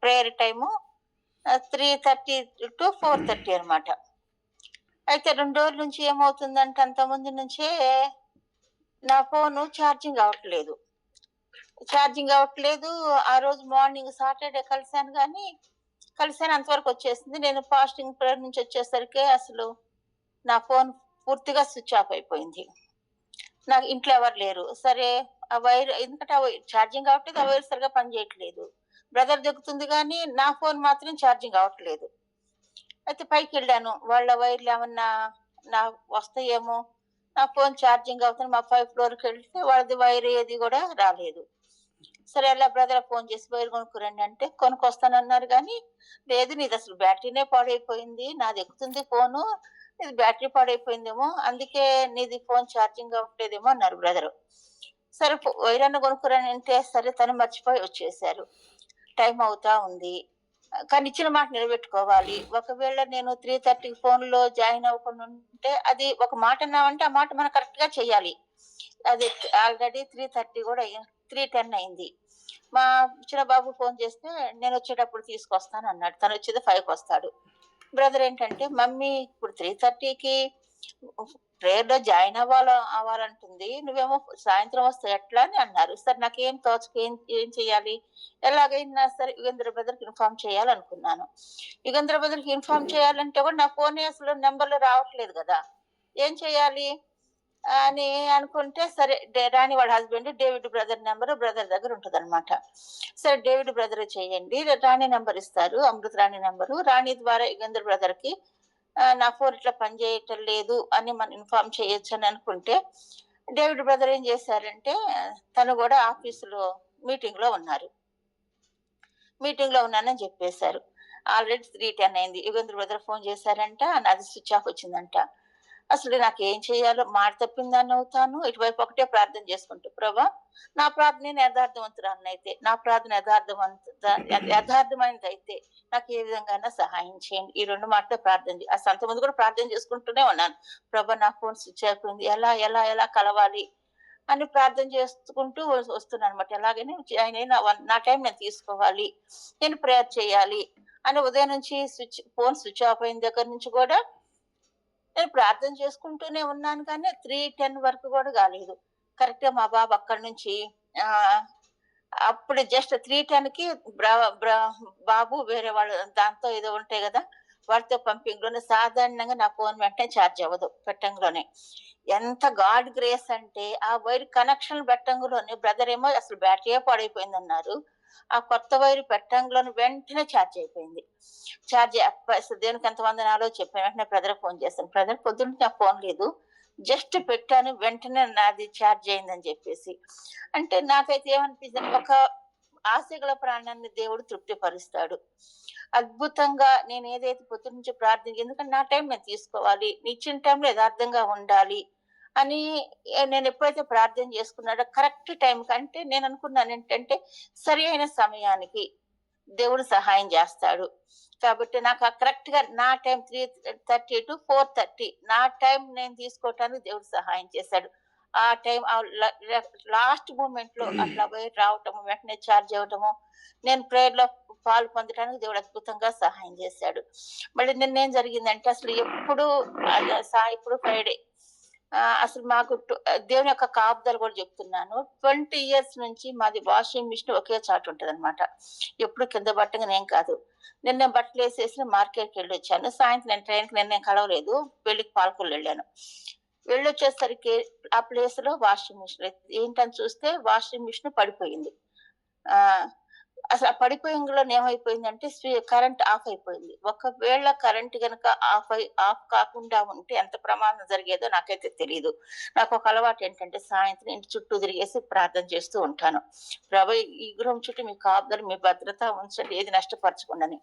Prayer time 3:30 to 4:30 అనమాట. అయితే 2 రోజుల నుంచి ఏమవుతుందంటే అంతకుముందు నుంచే నా ఫోను ఛార్జింగ్ అవ్వట్లేదు. ఆ రోజు మార్నింగ్ సాటర్‌డే కలిసాను అంతవరకు వచ్చేసింది. నేను ఫాస్టింగ్ ప్రేయర్ నుంచి వచ్చేసరికి అసలు నా ఫోన్ పూర్తిగా స్విచ్ ఆఫ్ అయిపోయింది. నాకు ఇంట్లో ఎవరు లేరు. సరే ఆ వైర్ ఎందుకంటే ఛార్జింగ్ అవ్వట్లేదు. ఆ వైర్ సరిగ్గా పనిచేయట్లేదు. బ్రదర్ దొక్కుతుంది గానీ, నా ఫోన్ మాత్రం ఛార్జింగ్ అవ్వట్లేదు. అయితే పైకెళ్ళాను. వాళ్ళ వైర్‌లేమన్నా వస్తాయేమో, నా ఫోన్ ఛార్జింగ్ అవుతుంది. మా 5 ఫ్లోర్‌కెళ్తే వాళ్ళది వైర్ ఏది గూడా రాలేదు. సరే ఎలా బ్రదర్‌కి ఫోన్ చేసి వైర్ కొనుక్కురండి అంటే, కొనుక్కొస్తానన్నారు గానీ, లేదు నీదసలు బ్యాటరీనే పాడైపోయింది. నాదెక్కుతుంది ఫోను. నీది బ్యాటరీ పాడైపోయిందేమో, అందుకే నీది ఫోన్ ఛార్జింగ్ అవ్వట్లేదేమో అన్నారు బ్రదరు. సరే వైరన్నా కొనుక్కురండి అంటే, సరే తను మర్చిపోయి వచ్చేసారు. టైం అవుతా ఉంది. కానీ ఇచ్చిన మాట నిలబెట్టుకోవాలి. ఒకవేళ నేను 3:30కి ఫోన్‌లో జాయిన్ అవ్వకుండా ఉంటే, అది ఒక మాట అన్నామంటే, ఆ మాట మనం కరెక్ట్‌గా చెయ్యాలి. అది ఆల్రెడీ 3:30 గూడా 3:10 అయింది. మా చిన్న బాబు ఫోన్ చేస్తే, నేనొచ్చేటప్పుడు తీసుకొస్తానన్నాడు. తనొచ్చేది 5కొస్తాడు. బ్రదర్ ఏంటంటే, మమ్మీ ఇప్పుడు 3:30కి ప్రేయర్‌లో జాయిన్ అవ్వాలంటుంది. నువ్వేమో సాయంత్రం వస్తే ఎట్లా అని అన్నారు. సరే నాకేం తోచక ఏం చేయాలి? ఎలాగైనా సరే యుగేంద్ర బ్రదర్‌కి ఇన్ఫార్మ్ చేయాలనుకున్నాను. యుగేంద్ర బ్రదర్‌కి ఇన్ఫార్మ్ చేయాలంటే కూడా నా ఫోనే అసలు నంబర్‌లో రావట్లేదు గదా! ఏం చేయాలి? అని అనుకుంటే సరే రాణి వాళ్ళ husband David brother number brother దగ్గర ఉంటదనమాట. సరే డేవిడ్ బ్రదరే చేయండి. రాణి నంబర్ ఇస్తారు. అమృత రాణి నంబరు. రాణి ద్వారా యుగేంద్ర బ్రదర్‌కి నా ఫోన్ ఇట్లా పనిచేయటం లేదు అని మనం ఇన్ఫార్మ్ చేయొచ్చని అనుకుంటే, డేవిడ్ బ్రదర్ ఏం చేశారంటే, తను గూడా ఆఫీసులో మీటింగ్‌లో ఉన్నారు. మీటింగ్‌లో ఉన్నానని చెప్పేశారు. ఆల్రెడీ 3:10 అయింది. యుగేంద్ర బ్రదర్ ఫోన్ చేశారంట. నాది స్విచ్ ఆఫ్ వచ్చిందంట. అసలు నాకేం చేయాలో మాట తప్పిందాన్నవుతాను. ఇటువైపు ఒకటే ప్రార్థన చేసుకుంటూ, ప్రభా నా ప్రార్థన యథార్థవంతురాలినైతే, నా ప్రార్థన యథార్థమైనదైతే నాకు ఏ విధంగానైనా సహాయం చేయండి. ఈ 2 మాటలే అసలు అంతకుముందు కూడా ప్రార్థన చేసుకుంటూనే ఉన్నాను. ప్రభా నా ఫోన్ స్విచ్ అయిపోయింది. ఎలా కలవాలి అని ప్రార్థన చేసుకుంటూ వస్తున్నానన్నమాట. ఎలాగైనా జాయిన్ అయి నా టైం నేను తీసుకోవాలి. నేను ప్రేయర్ చేయాలి అని ఉదయం నుంచి ఫోన్ స్విచ్ ఆఫ్ అయిన దగ్గర నుంచి కూడా నేను ప్రార్థన చేసుకుంటూనే ఉన్నాను కానీ 3:10 వరకు కూడా కాలేదు. కరెక్ట్‌గా మా బాబు అక్కడి నుంచి ఆహ్, అప్పుడు జస్ట్ 3:10కి బ్ర బ్ర బాబు వేరే వాళ్ళు దాంతో ఏదో ఉంటాయి గదా! వాటితో పంపింగ్‌లోనే సాధారణంగా నా ఫోన్ వెంటనే చార్జ్ అవ్వదు పెట్టంగానే. ఎంత గాడ్ గ్రేస్ అంటే ఆ వైర్ కనెక్షన్ పెట్టంగులోనే బ్రదర్ ఏమో అసలు బ్యాటరీయే పాడైపోయిందన్నారు. ఆ కొత్త వైర్ పెట్టంగులోనే వెంటనే చార్జ్ అయిపోయింది. అసలు దేవునికి ఎంత వందనాలో చెప్పాను. వెంటనే బ్రదర్‌కి ఫోన్ చేశాను. బ్రదర్ పొద్దున్న నాకు ఫోన్ లేదు. జస్ట్ పెట్టాను వెంటనే నాది చార్జ్ అయిందని చెప్పేసి. అంటే నాకైతే ఏమనిపించిందంటే ఒక ఆశగల ప్రాణాన్ని దేవుడు తృప్తిపరుస్తాడు. అద్భుతంగా నేనేదైతే పొద్దున్నుంచి ఎందుకంటే నా టైం నేను తీసుకోవాలి. ఇచ్చిన టైంలో యథార్థంగా ఉండాలి అని నేను ఎప్పుడైతే ప్రార్థన చేసుకున్నానో కరెక్ట్ టైంకి అంటే నేననుకున్నానేంటంటే సరి అయిన సమయానికి దేవుడు సహాయం చేస్తాడు. కాబట్టి నాకు కరెక్ట్‌గా నా టైం 3:30-4:30 నా టైం నేను తీసుకోవటానికి దేవుడు సహాయం చేశాడు. ఆ టైం లాస్ట్ మూమెంట్‌లో అట్లా వైర్ రావటము, వెంటనే చార్జ్ అవ్వటము, నేను ప్రేయర్‌లో పాలు పొందడానికి దేవుడు అద్భుతంగా సహాయం చేశాడు. మళ్ళీ నిన్నేం జరిగిందంటే అసలు ఇప్పుడు ఫ్రైడే అసలు మాకు దేవుని యొక్క కాపుదల కూడా చెప్తున్నాను. 20 ఇయర్స్ నుంచి మాది వాషింగ్ మిషన్ ఒకే చాట ఉంటదనమాట. ఎప్పుడు కింద పట్టంగానేం కాదు. నిన్న బట్టలేసేసి మార్కెట్‌కెళ్ళొచ్చాను. సాయంత్రం నేను ట్రైన్‌కి నేను కలవలేదు. పెళ్ళికి పాలకొల్లు వెళ్ళొచ్చేసరికి ఆ ప్లేస్‌లో వాషింగ్ మిషన్ ఏంటని చూస్తే వాషింగ్ మిషన్ పడిపోయింది. ఆహ్, అసలు ఆ పడిపోయంలోనే ఏమైపోయిందంటే కరెంట్ ఆఫ్ అయిపోయింది. ఒకవేళ కరెంట్ గనక ఆఫ్ కాకుండా ఉంటే ఎంత ప్రమాదం జరిగేదో నాకైతే తెలీదు. నాకొక అలవాటేంటంటే సాయంత్రం ఇంటి చుట్టూ తిరిగేసి ప్రార్థన చేస్తూ ఉంటాను. ప్రభు ఈ గృహం చుట్టూ మీ కాపుదల, మీ భద్రత ఉంచండి ఏది నష్టపరచకుండాని.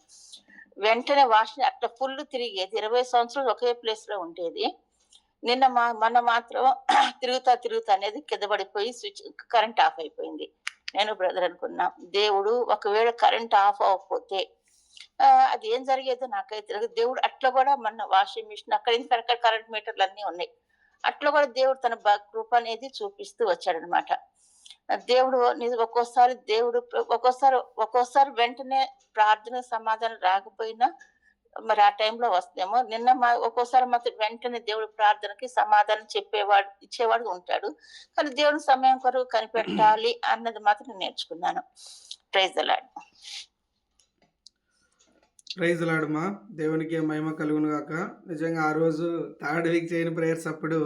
వెంటనే అట్లా ఫుల్ తిరిగేది. 20 సంవత్సరాలు ఒకే ప్లేస్‌లో ఉండేది. మొన్న మాత్రం తిరుగుతా అనేది కింద పడిపోయి కరెంట్ ఆఫ్ అయిపోయింది. నేను బ్రదర్ అనుకున్నాం. దేవుడు ఒకవేళ కరెంట్ ఆఫ్ అవ్వకపోతే అది ఏం జరిగేదో నాకైతే తెలీదు. దేవుడు అట్లా కూడా మొన్న వాషింగ్ మిషన్ అక్కడ కరెంట్ మీటర్‌లన్నీ ఉన్నాయి. అట్లా కూడా దేవుడు తన కృప అనేది చూపిస్తూ వచ్చాడనమాట. దేవుడు ఒక్కోసారి ఒక్కోసారి వెంటనే ప్రార్థన సమాధానం రాకపోయినా మరి ఆ టైంలో వస్తేమో ఒక్కోసారి మాత్రం వెంటనే దేవుడు ప్రార్థనకి సమాధానం ఇచ్చేవాడు ఉంటాడు. కానీ దేవుని సమయం కొరకు కనిపెట్టాలి అన్నది మాత్రం నేర్చుకున్నాను. Praise the lord. Praise the lord మా. దేవునికి మహిమ కలుగును గాక. నిజంగా ఆ రోజు థర్డ్ వీక్ చేయని ప్రేయర్స్ అప్పుడు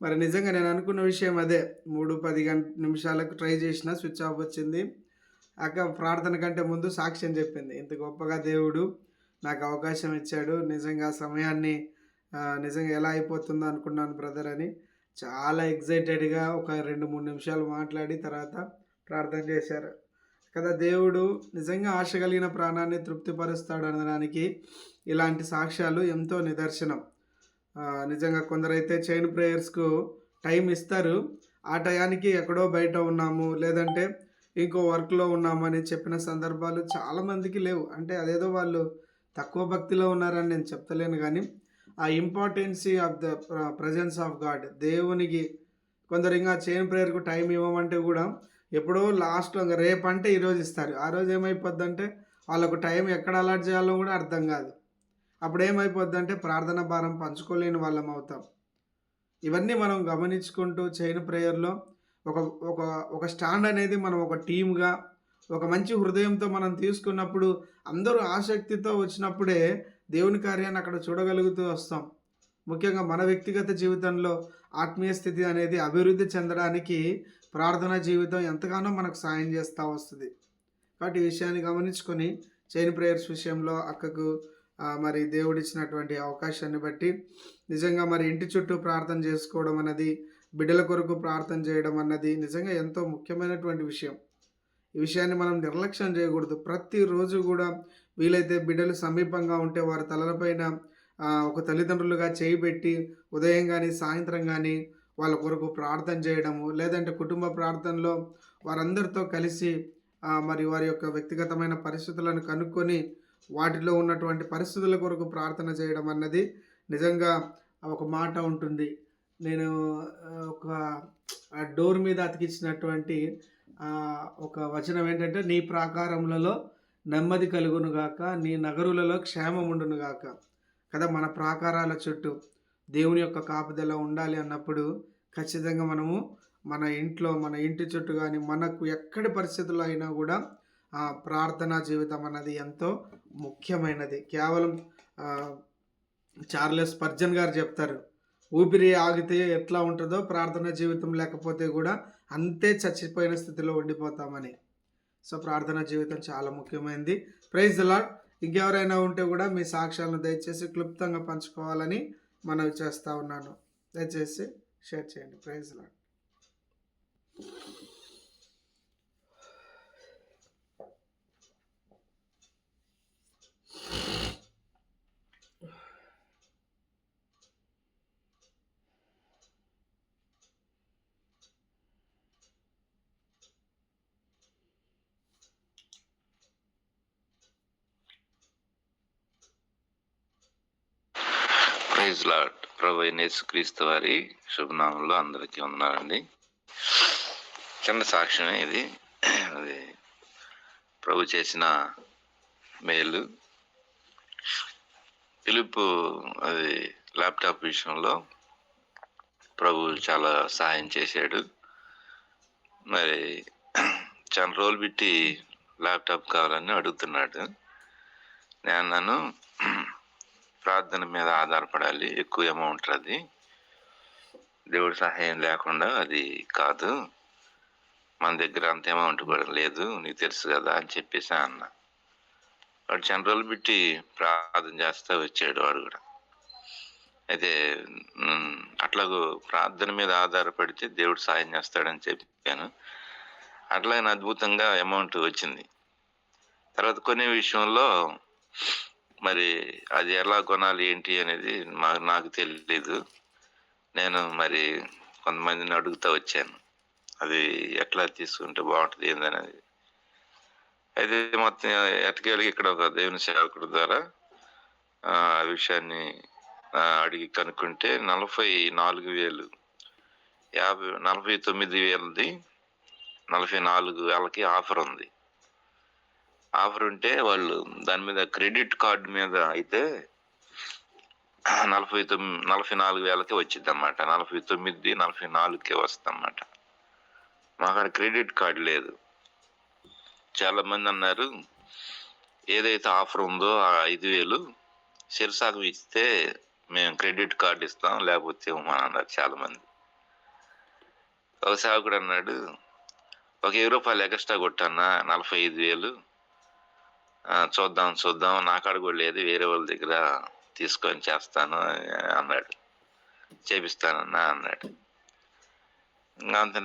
మరి నిజంగా నేను అనుకున్న విషయం అదే. 3-10 నిమిషాలకు ట్రై చేసిన, స్విచ్ ఆఫ్ వచ్చింది. అక్క ప్రార్థన కంటే ముందు సాక్ష్యం చెప్పింది. ఇంత గొప్పగా దేవుడు నాకు అవకాశం ఇచ్చాడు. నిజంగా సమయాన్ని నిజంగా ఎలా అయిపోతుందో అనుకున్నాను బ్రదర్ అని. చాలా ఎగ్జైటెడ్గా ఒక 2-3 నిమిషాలు మాట్లాడి తర్వాత ప్రార్థన చేశారు కదా. దేవుడు నిజంగా ఆశ కలిగిన ప్రాణాన్ని తృప్తిపరుస్తాడు అనడానికి ఇలాంటి సాక్ష్యాలు ఎంతో నిదర్శనం. నిజంగా కొందరైతే చైన్ ప్రేయర్స్కు టైం ఇస్తారు. ఆ టయానికి ఎక్కడో బయట ఉన్నాము, లేదంటే ఇంకో వర్క్లో ఉన్నామని చెప్పిన సందర్భాలు చాలామందికి లేవు. అంటే అదేదో వాళ్ళు తక్కువ భక్తిలో ఉన్నారని నేను చెప్తలేను, కానీ ఆ importancy of the presence of God, దేవునికి కొందరు ఇంకా చైన్ ప్రేయర్కు టైం ఇవ్వమంటే కూడా ఎప్పుడో లాస్ట్లో ఇంకా రేపు అంటే ఈరోజు ఇస్తారు. ఆ రోజు ఏమైపోద్ది అంటే వాళ్ళకు టైం ఎక్కడ అలాట్ చేయాలో కూడా అర్థం కాదు. అప్పుడు ఏమైపోద్ది అంటే ప్రార్థన భారం పంచుకోలేని వాళ్ళం అవుతాం. ఇవన్నీ మనం గమనించుకుంటూ చైన్ ప్రేయర్లో ఒక ఒక ఒక స్టాండ్ అనేది మనం ఒక టీమ్గా ఒక మంచి హృదయంతో మనం తీసుకున్నప్పుడు అందరూ ఆసక్తితో వచ్చినప్పుడే దేవుని కార్యాన్ని అక్కడ చూడగలుగుతూ వస్తాం. ముఖ్యంగా మన వ్యక్తిగత జీవితంలో ఆత్మీయ స్థితి అనేది అభివృద్ధి చెందడానికి ప్రార్థనా జీవితం ఎంతగానో మనకు సాయం చేస్తూ వస్తుంది. కాబట్టి ఈ విషయాన్ని గమనించుకొని చైన్ ప్రేయర్స్ విషయంలో అక్కకు మరి దేవుడిచ్చినటువంటి అవకాశాన్ని బట్టి నిజంగా మరి ఇంటి చుట్టూ ప్రార్థన చేసుకోవడం అన్నది, బిడ్డల కొరకు ప్రార్థన చేయడం అన్నది నిజంగా ఎంతో ముఖ్యమైనటువంటి విషయం. ఈ విషయాన్ని మనం నిర్లక్ష్యం చేయకూడదు. ప్రతిరోజు కూడా వీలైతే బిడ్డలు సమీపంగా ఉంటే వారి తలలపైన ఒక తల్లిదండ్రులుగా చేయి పెట్టి ఉదయం కానీ సాయంత్రం కానీ వాళ్ళ కొరకు ప్రార్థన చేయడము, లేదంటే కుటుంబ ప్రార్థనలో వారందరితో కలిసి మరి వారి యొక్క వ్యక్తిగతమైన పరిస్థితులను కనుక్కొని వాటిలో ఉన్నటువంటి పరిస్థితుల కొరకు ప్రార్థన చేయడం అన్నది నిజంగా ఒక మాట ఉంటుంది. నేను ఒక డోర్ మీద అతికించినటువంటి ఒక వచనం ఏంటంటే, నీ ప్రాకారములలో నెమ్మది కలుగునుగాక, నీ నగరులలో క్షేమం ఉండునుగాక కదా. మన ప్రాకారాల చుట్టూ దేవుని యొక్క కాపుదల ఉండాలి అన్నప్పుడు ఖచ్చితంగా మనము మన ఇంటి చుట్టూ కానీ మనకు ఎక్కడి పరిస్థితుల్లో అయినా కూడా ప్రార్థనా జీవితం అన్నది ఎంతో ముఖ్యమైనది. కేవలం చార్లెస్ స్పర్జన్ గారు చెప్తారు, ఊపిరి ఆగితే ఎట్లా ఉంటుందో ప్రార్థనా జీవితం లేకపోతే కూడా అంతే చచ్చిపోయిన స్థితిలో ఉండిపోతామని. సో ప్రార్థనా జీవితం చాలా ముఖ్యమైనది. Praise the lord. ఇంకెవరైనా ఉంటే కూడా మీ సాక్ష్యాలను దయచేసి క్లుప్తంగా పంచుకోవాలని మనవి చేస్తూ ఉన్నాను. దయచేసి షేర్ చేయండి. Praise the lord. Praise Lord. ప్రభు యేసుక్రీస్తు వారి శుభనామంలో అందరికీ ఉన్నారండి. చిన్న సాక్ష్యమే ఇది. అది ప్రభు చేసిన మేలు. పిలుపు అది ల్యాప్టాప్ విషయంలో ప్రభు చాలా సహాయం చేశాడు. మరి చాలా రోజులు పెట్టి ల్యాప్టాప్ కావాలని అడుగుతున్నాడు. నేను ప్రార్థన మీద ఆధారపడాలి, ఎక్కువ అమౌంట్ అది, దేవుడి సహాయం లేకుండా అది కాదు, మన దగ్గర అంత అమౌంట్ కూడా లేదు, నీకు తెలుసు కదా అని చెప్పేసి అన్న. వాడు చాలా రోజులు పెట్టి ప్రార్థన చేస్తూ వచ్చాడు వాడు కూడా. అయితే అట్లాగూ ప్రార్థన మీద ఆధారపడితే దేవుడు సాయం చేస్తాడని చెప్పాను. అట్లాగే అద్భుతంగా అమౌంట్ వచ్చింది. తర్వాత కొనే విషయంలో మరి అది ఎలా కొనాలి ఏంటి అనేది నాకు తెలియదు. నేను మరి కొంతమందిని అడుగుతూ వచ్చాను, అది ఎట్లా తీసుకుంటే బాగుంటుంది ఏందనేది. అయితే మొత్తం ఎటకేళ్ళకి ఇక్కడ ఒక దేవుని సేవకుడు ద్వారా ఆ విషయాన్ని అడిగి కనుక్కుంటే 44,000 49,000ది 44,000కి ఆఫర్ ఉంది. ఆఫర్ ఉంటే వాళ్ళు దాని మీద క్రెడిట్ కార్డు మీద అయితే 44,000కే వచ్చింది అన్నమాట. 49, 44కే వస్తుందన్నమాట. మాకు అక్కడ క్రెడిట్ కార్డు లేదు. చాలా మంది అన్నారు, ఏదైతే ఆఫర్ ఉందో ఆ 5,000 శిరసాకు ఇస్తే మేము క్రెడిట్ కార్డు ఇస్తాం, లేకపోతే ఇవ్వమని అన్నారు చాలా మంది. ఒక సేవకుడు అన్నాడు, ఒక ₹10 ఎక్స్ట్రా కొట్టన్నా 45,000 చూద్దాం నా కాడ కూడా లేదు, వేరే వాళ్ళ దగ్గర తీసుకొని చేస్తాను అన్నాడు. చేపిస్తానన్నా అన్నాడు. అంత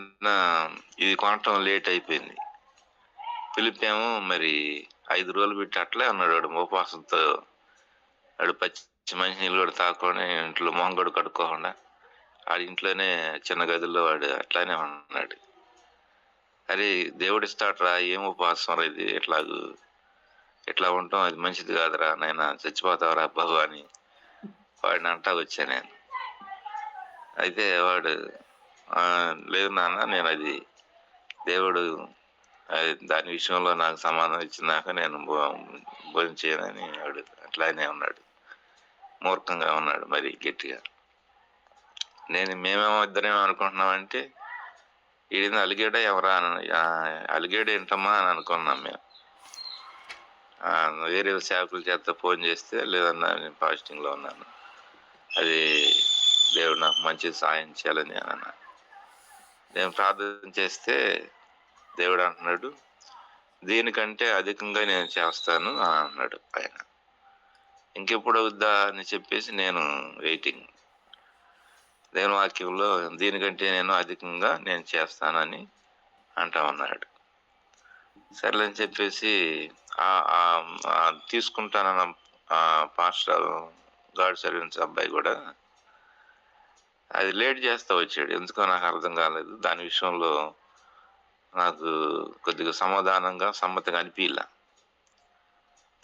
ఇది కొనటం లేట్ అయిపోయింది. పిలిపాము, మరి 5 రోజులు పెట్టి అట్లే అన్నాడు. వాడు ఉపవాసంతో వాడు పచ్చి మంచినీళ్ళు కూడా తాకొని ఇంట్లో మొహం కూడా కడుక్కోకుండా ఆడి ఇంట్లోనే చిన్న గదిలో వాడు అట్లానే ఉన్నాడు. అరే దేవుడు ఇస్తాడరా, ఏం ఉపవాసం రా ఇది, ఎట్లా ఉంటాం, అది మంచిది కాదురా నాయన, చచ్చిపోతావురా బాబు అని వాడిని అంటా వచ్చా నేను. అయితే వాడు లేదు నాన్న, నేను అది దేవుడు దాని విషయంలో నాకు సమాధానం ఇచ్చినాక నేను భోజనం చేయనని వాడు అట్లానే ఉన్నాడు. మూర్ఖంగా ఉన్నాడు మరి గట్టిగా. మేమేమో ఇద్దరేమో అనుకుంటున్నామంటే ఈయన అలిగేడా ఎవరా అలిగేడు ఏంటమ్మా అని అనుకున్నాం మేము. వేరే సేవకుల చేత ఫోన్ చేస్తే లేదన్నా నేను ఫాస్టింగ్లో ఉన్నాను, అది దేవుడు నాకు మంచి సాయం చేయాలని అన్నా. నేను ప్రార్థన చేస్తే దేవుడు అంటున్నాడు, దీనికంటే అధికంగా నేను చేస్తాను అని అన్నాడు ఆయన. ఇంకెప్పుడు అవుద్దా అని చెప్పేసి నేను వెయిటింగ్. దేవుని వాక్యంలో దీనికంటే నేను అధికంగా నేను చేస్తానని అంటా ఉన్నాడు. సర్లేని చెప్పేసి తీసుకుంటానన్న పాస్టర్ గాడ్ సర్వెంట్స్ అబ్బాయి కూడా అది లేట్ చేస్తూ వచ్చాడు. ఎందుకో నాకు అర్థం కాలేదు. దాని విషయంలో నాకు కొద్దిగా సమ్మతిగా అనిపించలే.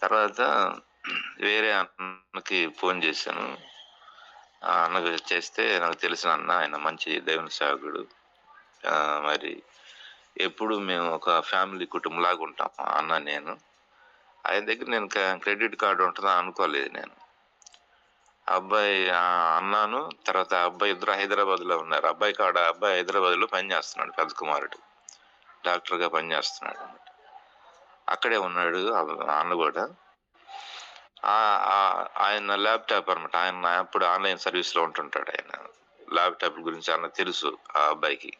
తర్వాత వేరే అన్నకి ఫోన్ చేశాను. ఆ అన్నకు చేస్తే నాకు తెలిసిన అన్న, ఆయన మంచి దేవుని సేవకుడు, మరి ఎప్పుడు మేము ఒక ఫ్యామిలీ కుటుంబంలాగా ఉంటాం అన్న. నేను ఆయన దగ్గర నేను క్రెడిట్ కార్డు ఉంటుందా అనుకోలేదు నేను. అబ్బాయి అన్నాను. తర్వాత అబ్బాయి ఇద్దరు హైదరాబాద్లో ఉన్నారు. అబ్బాయి హైదరాబాద్లో పనిచేస్తున్నాడు, పెద్ద కుమారుడు డాక్టర్గా పనిచేస్తున్నాడు అన్నమాట. అక్కడే ఉన్నాడు అన్న కూడా. ఆయన ల్యాప్టాప్ అనమాట, ఆయన అప్పుడు ఆన్లైన్ సర్వీస్లో ఉంటుంటాడు. ఆయన ల్యాప్టాప్ గురించి అన్న తెలుసు ఆ అబ్బాయికి,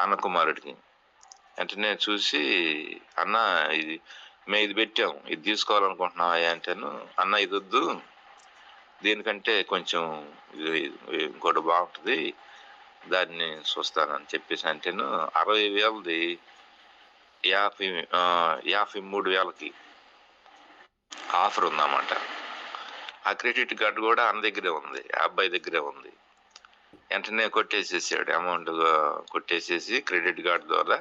అన్న కుమారుడికి. వెంటనే చూసి, అన్న మేము ఇది పెట్టాం, ఇది తీసుకోవాలనుకుంటున్నావా అంటేను, అన్న ఇది వద్దు, దీనికంటే కొంచెం ఇంకోటి బాగుంటుంది, దాన్ని చూస్తానని చెప్పేసి అంటేను 60,000ది 53,000కి ఆఫర్ ఉందన్నమాట. ఆ క్రెడిట్ కార్డు కూడా అన్న దగ్గరే ఉంది, ఆ అబ్బాయి దగ్గరే ఉంది. వెంటనే కొట్టేసేసాడు, అమౌంట్ కొట్టేసేసి క్రెడిట్ కార్డు ద్వారా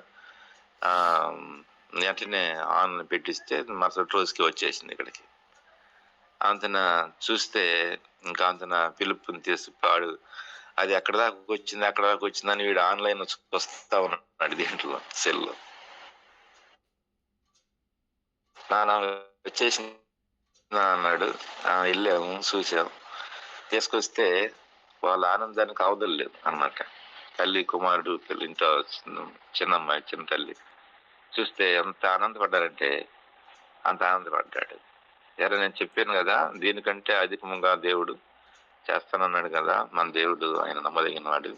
వెంటనే ఆన్ పెట్టిస్తే మరుసటి రోజుకి వచ్చేసింది ఇక్కడికి. అంతన చూస్తే ఇంకా అంతన పిలుపుని తీసుకున్నాడు. అది ఎక్కడ దాకా వచ్చిందని వీడు ఆన్లైన్ వస్తా ఉన్నాడు దీంట్లో సెల్లో. నాన్న వచ్చేసి అన్నాడు. వెళ్ళాము, చూసాము. తీసుకొస్తే వాళ్ళ ఆనందానికి అవధులు లేదు అన్నమాట. తల్లి కుమారుడు ఇంట్లో చిన్నమ్మాయి, చిన్న తల్లి చూస్తే ఎంత ఆనందపడ్డారంటే అంత ఆనందపడ్డాడు. ఎరా నేను చెప్పాను కదా, దీనికంటే అధికంగా దేవుడు చేస్తానన్నాడు కదా. మన దేవుడు ఆయన నమ్మదగిన వాడు.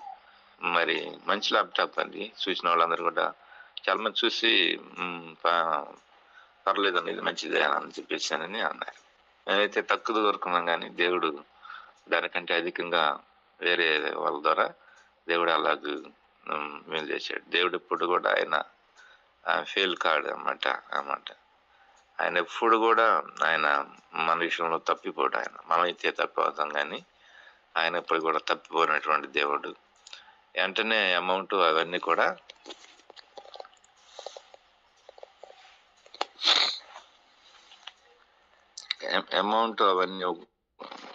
మరి మంచి ల్యాప్టాప్ అది. చూసిన వాళ్ళందరూ కూడా చాలా మంది చూసి పర్లేదండి, ఇది మంచిదే అని చెప్పేసానని అన్నారు. మేమైతే తక్కువ కోరుకున్నాం, కానీ దేవుడు దానికంటే అధికంగా వేరే వాళ్ళ ద్వారా దేవుడు అలాగూ మేలు చేశాడు. దేవుడు ఎప్పుడు కూడా ఆయన ఫెయిల్ కాడు అన్నమాట. ఆయన ఎప్పుడు కూడా ఆయన మన విషయంలో తప్పిపోడు. ఆయన మనమైతే తప్పిపోతాం, కానీ ఆయన ఎప్పుడు కూడా తప్పిపోయినటువంటి దేవుడు. వెంటనే అమౌంట్ అవన్నీ కూడా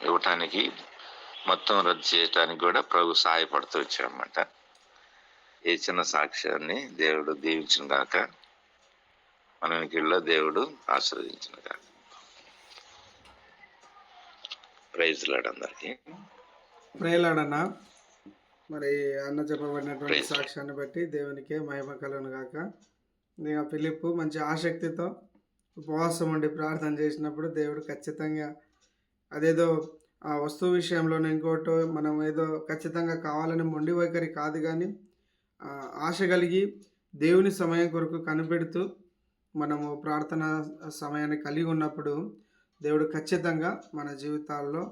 ఇవ్వటానికి, మొత్తం రద్దు చేయటానికి కూడా ప్రభు సహాయపడుతూ వచ్చాడనమాట. ఈ చిన్న సాక్ష్యాన్ని దేవుడు దీవించిన గాక, మన ఇంటిలో దేవుడు ఆశీర్వదించిన గాక. ప్రైజ్ లార్డ్ అందరికీ. ప్రేలాడన్నా మరి అన్న చెప్పబడినటువంటి ప్రైజ్ లార్డ్. సాక్ష్యాన్ని బట్టి దేవునికే మహిమ కలుగును గాక. ఇంకా ఫిలిప్పు మంచి ఆసక్తితో ఉపవాసం ఉండి ప్రార్థన చేసినప్పుడు దేవుడు ఖచ్చితంగా అదేదో ఆ వస్తువు విషయంలోనే ఇంకోటో మనం ఏదో ఖచ్చితంగా కావాలని మొండి వైఖరి కాదు, కానీ ఆశ కలిగి దేవుని సమయం కొరకు కనిపెడుతూ మనము ప్రార్థన సమయాన్ని కలిగి ఉన్నప్పుడు దేవుడు ఖచ్చితంగా మన జీవితాల్లో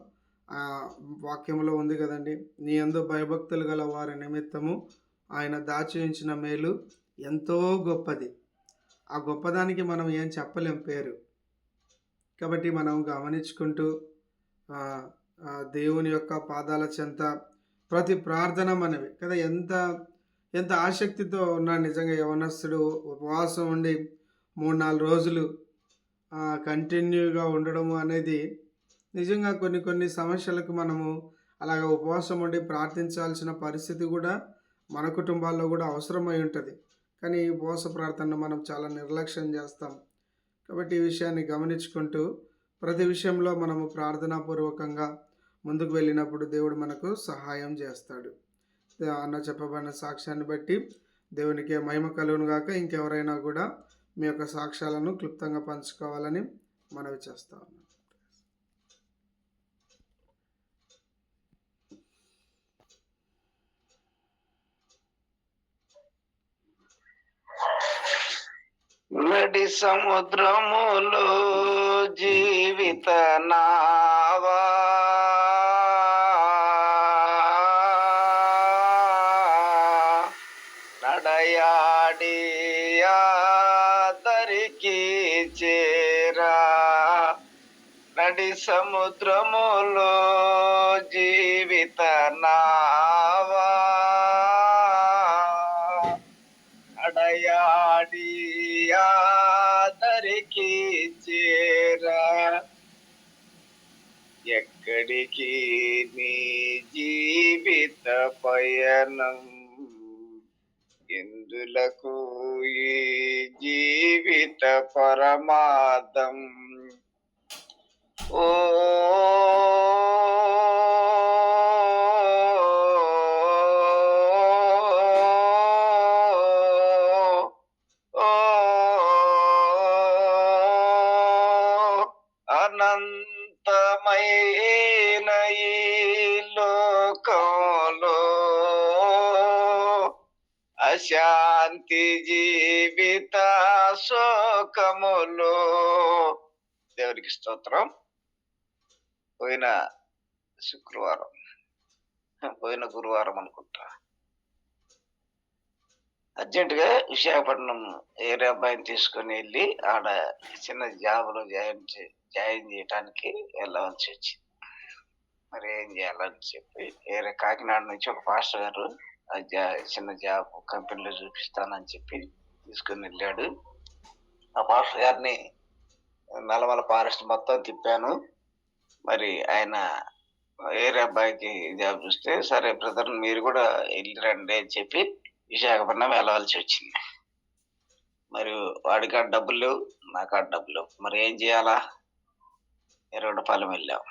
వాక్యంలో ఉంది కదండి, నీ యందు భయభక్తులు గల వారి నిమిత్తము ఆయన దాచి ఉంచిన మేలు ఎంతో గొప్పది. ఆ గొప్పదానికి మనం ఏం చెప్పలేం పేరు. కాబట్టి మనం గమనించుకుంటూ దేవుని యొక్క పాదాల చెంత ప్రతి ప్రార్థన మనవి కదా, ఎంత ఎంత ఆసక్తితో ఉన్నాడు నిజంగా యవనస్తుడు. ఉపవాసం ఉండి 3-4 రోజులు కంటిన్యూగా ఉండడము అనేది నిజంగా కొన్ని సమస్యలకు మనము అలాగ ఉపవాసం ఉండి ప్రార్థించాల్సిన పరిస్థితి కూడా మన కుటుంబాల్లో కూడా అవసరమై ఉంటుంది. కానీ ఈ ఉపవాస ప్రార్థనను మనం చాలా నిర్లక్ష్యం చేస్తాం. కాబట్టి ఈ విషయాన్ని గమనించుకుంటూ ప్రతి విషయంలో మనము ప్రార్థనాపూర్వకంగా ముందుకు వెళ్ళినప్పుడు దేవుడు మనకు సహాయం చేస్తాడు. అన్న చెప్పబడిన సాక్ష్యాన్ని బట్టి దేవునికి మహిమ కలుగును గాక. ఇంకెవరైనా కూడా మీ యొక్క సాక్ష్యాలను క్లుప్తంగా పంచుకోవాలని మనవి చేస్తా ఉన్నాను. నడి సముద్రములో జీవిత నావా నడయాడి ఆదరికి చేరా, నడి సముద్రములో జీవిత నావా నడయాడి ఆదరికి చేరా, ఎక్కడికి నీ జీవిత పయనం, ఎందులకు ఈ జీవిత పరమార్థం. ఓ అనంతమైన ఈ లోకంలో అశాంతి జీవిత శోకములో. దేవునికి స్తోత్రం. పోయిన గురువారం అనుకుంటా అర్జెంటుగా విశాఖపట్నం ఏరియా అబ్బాయిని తీసుకుని వెళ్ళి ఆడ చిన్న జాబ్లో జాయిన్ చేయడానికి వెళ్ళవలసి వచ్చింది. మరి ఏం చేయాలని చెప్పి ఏరియా కాకినాడ నుంచి ఒక పాస్టర్ గారు చిన్న జాబ్ కంపెనీలో చూపిస్తానని చెప్పి తీసుకుని వెళ్ళాడు. ఆ పాస్టర్ గారిని నల్లమల ఫారెస్ట్ మొత్తం తిప్పాను. మరి ఆయన ఏరియా అబ్బాయికి జాబ్ చూస్తే, సరే బ్రదర్ మీరు కూడా వెళ్ళిరండి అని చెప్పి విశాఖపట్నం వెళ్ళవలసి వచ్చింది. మరి వాడికి ఆ డబ్బులు లేవు, నాకు ఆ డబ్బులు లేవు. మరి ఏం చేయాలా? ఎర్రగొండపాలెం వెళ్ళాం.